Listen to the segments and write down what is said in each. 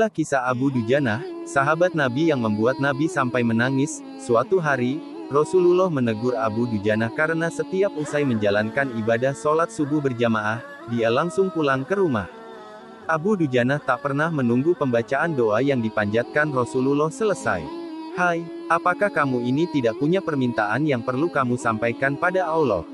Inilah kisah Abu Dujanah, sahabat Nabi yang membuat Nabi sampai menangis. Suatu hari, Rasulullah menegur Abu Dujanah karena setiap usai menjalankan ibadah sholat subuh berjamaah, dia langsung pulang ke rumah. Abu Dujanah tak pernah menunggu pembacaan doa yang dipanjatkan Rasulullah selesai. Hai, apakah kamu ini tidak punya permintaan yang perlu kamu sampaikan pada Allah?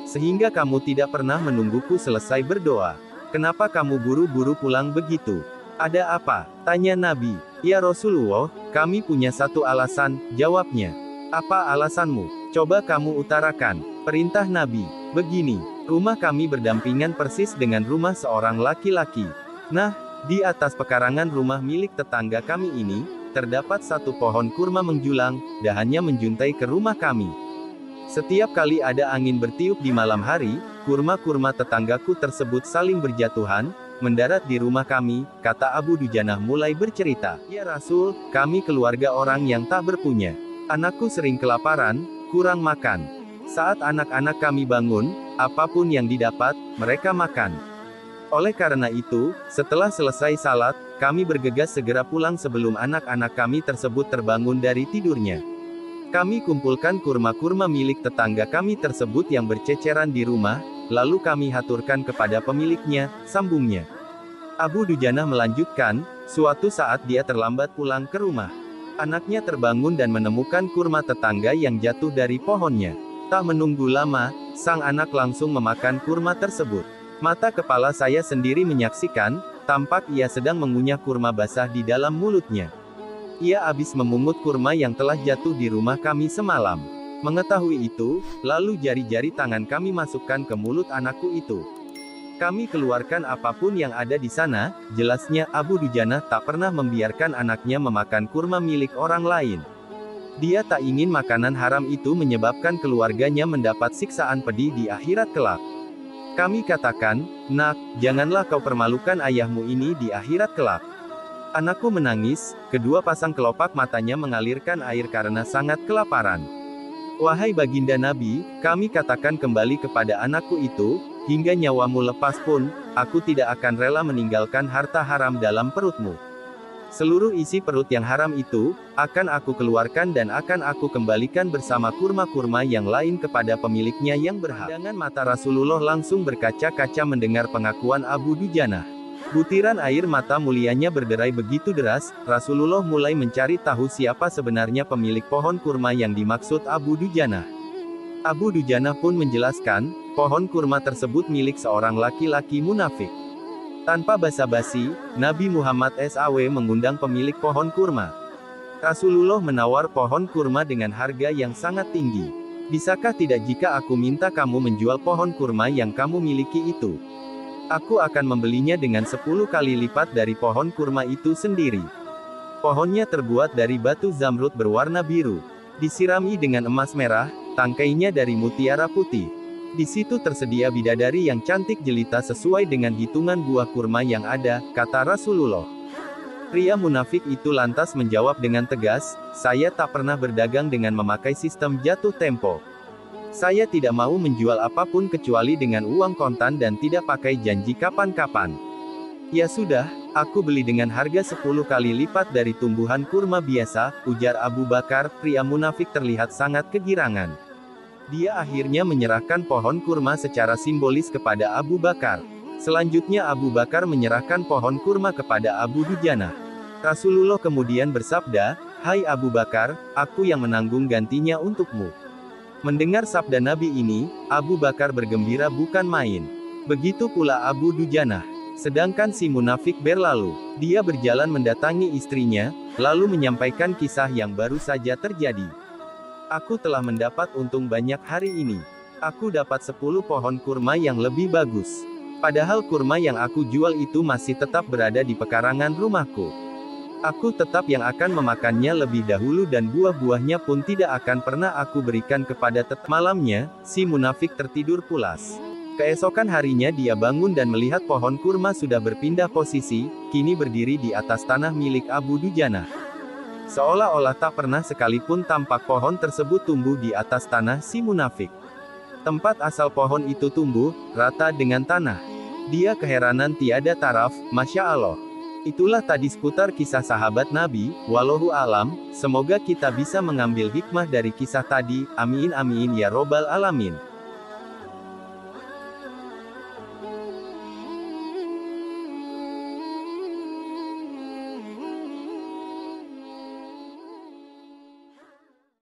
Sehingga kamu tidak pernah menungguku selesai berdoa. Kenapa kamu buru-buru pulang begitu? Ada apa? Tanya Nabi. Ya Rasulullah, kami punya satu alasan, jawabnya. Apa alasanmu? Coba kamu utarakan. Perintah Nabi. Begini, rumah kami berdampingan persis dengan rumah seorang laki-laki. Nah, di atas pekarangan rumah milik tetangga kami ini, terdapat satu pohon kurma menjulang, dahannya menjuntai ke rumah kami. Setiap kali ada angin bertiup di malam hari, kurma-kurma tetanggaku tersebut saling berjatuhan, mendarat di rumah kami, kata Abu Dujanah mulai bercerita. Ya Rasul, kami keluarga orang yang tak berpunya. Anakku sering kelaparan, kurang makan. Saat anak-anak kami bangun, apapun yang didapat, mereka makan. Oleh karena itu, setelah selesai salat, kami bergegas segera pulang sebelum anak-anak kami tersebut terbangun dari tidurnya. Kami kumpulkan kurma-kurma milik tetangga kami tersebut yang berceceran di rumah, lalu kami haturkan kepada pemiliknya, sambungnya. Abu Dujanah melanjutkan, suatu saat dia terlambat pulang ke rumah. Anaknya terbangun dan menemukan kurma tetangga yang jatuh dari pohonnya. Tak menunggu lama, sang anak langsung memakan kurma tersebut. Mata kepala saya sendiri menyaksikan, tampak ia sedang mengunyah kurma basah di dalam mulutnya. Ia habis memungut kurma yang telah jatuh di rumah kami semalam. Mengetahui itu, lalu jari-jari tangan kami masukkan ke mulut anakku itu. Kami keluarkan apapun yang ada di sana, jelasnya Abu Dujanah tak pernah membiarkan anaknya memakan kurma milik orang lain. Dia tak ingin makanan haram itu menyebabkan keluarganya mendapat siksaan pedih di akhirat kelak. Kami katakan, nak, janganlah kau permalukan ayahmu ini di akhirat kelak. Anakku menangis, kedua pasang kelopak matanya mengalirkan air karena sangat kelaparan. Wahai baginda Nabi, kami katakan kembali kepada anakku itu, hingga nyawamu lepas pun, aku tidak akan rela meninggalkan harta haram dalam perutmu. Seluruh isi perut yang haram itu, akan aku keluarkan dan akan aku kembalikan bersama kurma-kurma yang lain kepada pemiliknya yang berhak. Pandangan mata Rasulullah langsung berkaca-kaca mendengar pengakuan Abu Dujanah. Butiran air mata mulianya berderai begitu deras, Rasulullah mulai mencari tahu siapa sebenarnya pemilik pohon kurma yang dimaksud Abu Dujanah. Abu Dujanah pun menjelaskan, pohon kurma tersebut milik seorang laki-laki munafik. Tanpa basa-basi, Nabi Muhammad SAW mengundang pemilik pohon kurma. Rasulullah menawar pohon kurma dengan harga yang sangat tinggi. Bisakah tidak jika aku minta kamu menjual pohon kurma yang kamu miliki itu? Aku akan membelinya dengan 10 kali lipat dari pohon kurma itu sendiri. Pohonnya terbuat dari batu zamrud berwarna biru. Disirami dengan emas merah, tangkainya dari mutiara putih. Di situ tersedia bidadari yang cantik jelita sesuai dengan hitungan buah kurma yang ada, kata Rasulullah. Pria munafik itu lantas menjawab dengan tegas, saya tak pernah berdagang dengan memakai sistem jatuh tempo. Saya tidak mau menjual apapun kecuali dengan uang kontan dan tidak pakai janji kapan-kapan. Ya sudah, aku beli dengan harga 10 kali lipat dari tumbuhan kurma biasa, ujar Abu Bakar. Pria munafik terlihat sangat kegirangan. Dia akhirnya menyerahkan pohon kurma secara simbolis kepada Abu Bakar. Selanjutnya Abu Bakar menyerahkan pohon kurma kepada Abu Dujanah. Rasulullah kemudian bersabda, hai Abu Bakar, aku yang menanggung gantinya untukmu. Mendengar sabda Nabi ini, Abu Bakar bergembira bukan main. Begitu pula Abu Dujanah. Sedangkan si munafik berlalu. Dia berjalan mendatangi istrinya, lalu menyampaikan kisah yang baru saja terjadi. Aku telah mendapat untung banyak hari ini. Aku dapat 10 pohon kurma yang lebih bagus. Padahal kurma yang aku jual itu masih tetap berada di pekarangan rumahku. Aku tetap yang akan memakannya lebih dahulu dan buah-buahnya pun tidak akan pernah aku berikan kepada malamnya, si munafik tertidur pulas. Keesokan harinya dia bangun dan melihat pohon kurma sudah berpindah posisi, kini berdiri di atas tanah milik Abu Dujanah. Seolah-olah tak pernah sekalipun tampak pohon tersebut tumbuh di atas tanah si munafik. Tempat asal pohon itu tumbuh, rata dengan tanah. Dia keheranan tiada taraf, Masya Allah. Itulah tadi seputar kisah sahabat Nabi, wallahu alam, semoga kita bisa mengambil hikmah dari kisah tadi, amin amin ya robbal alamin.